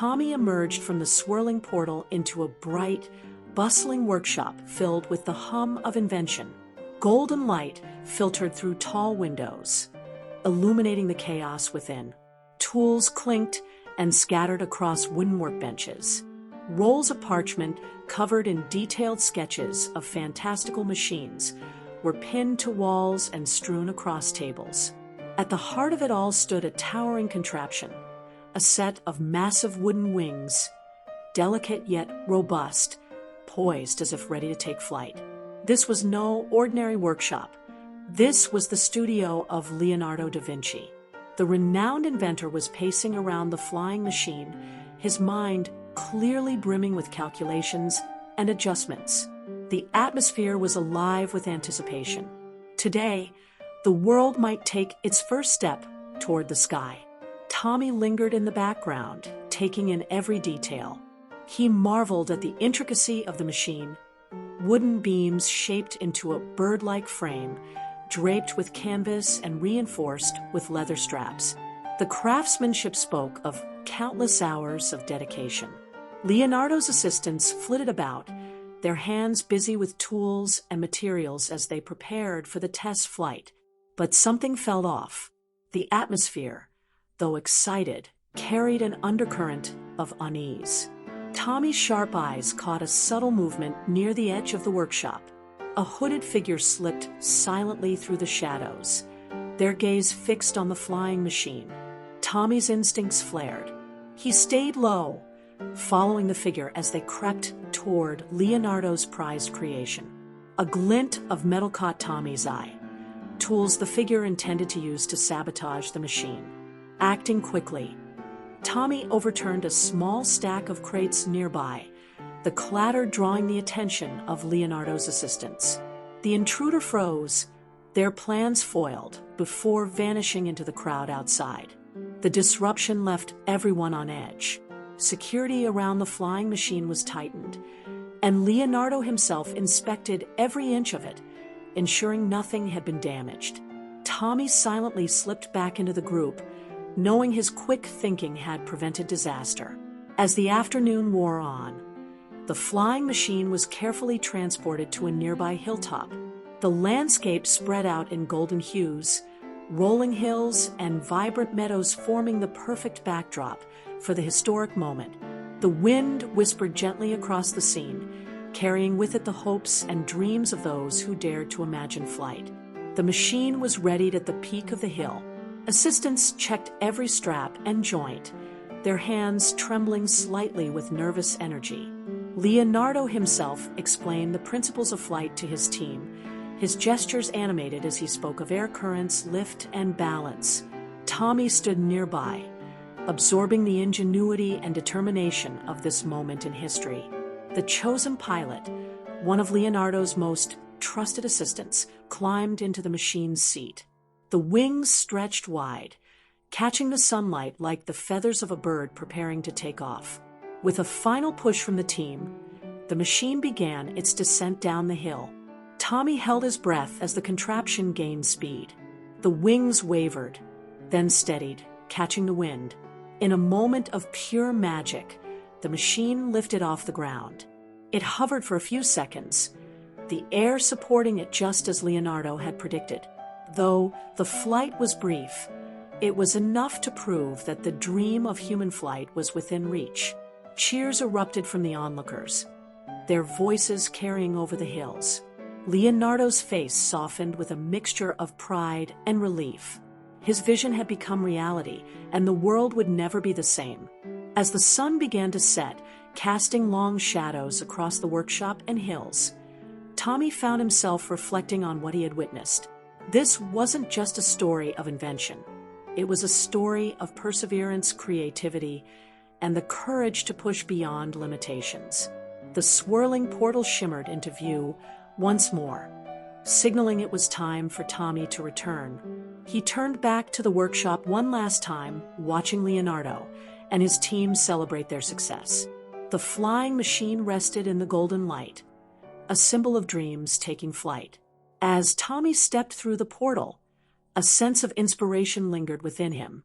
Tommy emerged from the swirling portal into a bright, bustling workshop filled with the hum of invention. Golden light filtered through tall windows, illuminating the chaos within. Tools clinked and scattered across wooden workbenches. Rolls of parchment covered in detailed sketches of fantastical machines were pinned to walls and strewn across tables. At the heart of it all stood a towering contraption, a set of massive wooden wings, delicate yet robust, poised as if ready to take flight. This was no ordinary workshop. This was the studio of Leonardo da Vinci. The renowned inventor was pacing around the flying machine, his mind clearly brimming with calculations and adjustments. The atmosphere was alive with anticipation. Today, the world might take its first step toward the sky. Tommy lingered in the background, taking in every detail. He marveled at the intricacy of the machine, wooden beams shaped into a bird-like frame, draped with canvas and reinforced with leather straps. The craftsmanship spoke of countless hours of dedication. Leonardo's assistants flitted about, their hands busy with tools and materials as they prepared for the test flight. But something felt off. The atmosphere, though excited, carried an undercurrent of unease. Tommy's sharp eyes caught a subtle movement near the edge of the workshop. A hooded figure slipped silently through the shadows, their gaze fixed on the flying machine. Tommy's instincts flared. He stayed low, following the figure as they crept toward Leonardo's prized creation. A glint of metal caught Tommy's eye, tools the figure intended to use to sabotage the machine. Acting quickly, Tommy overturned a small stack of crates nearby, the clatter drawing the attention of Leonardo's assistants. The intruder froze, their plans foiled, before vanishing into the crowd outside. The disruption left everyone on edge. Security around the flying machine was tightened, and Leonardo himself inspected every inch of it, ensuring nothing had been damaged. Tommy silently slipped back into the group, knowing his quick thinking had prevented disaster. As the afternoon wore on, the flying machine was carefully transported to a nearby hilltop. The landscape spread out in golden hues, rolling hills and vibrant meadows forming the perfect backdrop for the historic moment. The wind whispered gently across the scene, carrying with it the hopes and dreams of those who dared to imagine flight. The machine was readied at the peak of the hill. Assistants checked every strap and joint, their hands trembling slightly with nervous energy. Leonardo himself explained the principles of flight to his team, his gestures animated as he spoke of air currents, lift, and balance. Tommy stood nearby, absorbing the ingenuity and determination of this moment in history. The chosen pilot, one of Leonardo's most trusted assistants, climbed into the machine's seat. The wings stretched wide, catching the sunlight like the feathers of a bird preparing to take off. With a final push from the team, the machine began its descent down the hill. Tommy held his breath as the contraption gained speed. The wings wavered, then steadied, catching the wind. In a moment of pure magic, the machine lifted off the ground. It hovered for a few seconds, the air supporting it just as Leonardo had predicted. Though the flight was brief, it was enough to prove that the dream of human flight was within reach. Cheers erupted from the onlookers, their voices carrying over the hills. Leonardo's face softened with a mixture of pride and relief. His vision had become reality, and the world would never be the same. As the sun began to set, casting long shadows across the workshop and hills, Tommy found himself reflecting on what he had witnessed. This wasn't just a story of invention. It was a story of perseverance, creativity, and the courage to push beyond limitations. The swirling portal shimmered into view once more, signaling it was time for Tommy to return. He turned back to the workshop one last time, watching Leonardo and his team celebrate their success. The flying machine rested in the golden light, a symbol of dreams taking flight. As Tommy stepped through the portal, a sense of inspiration lingered within him.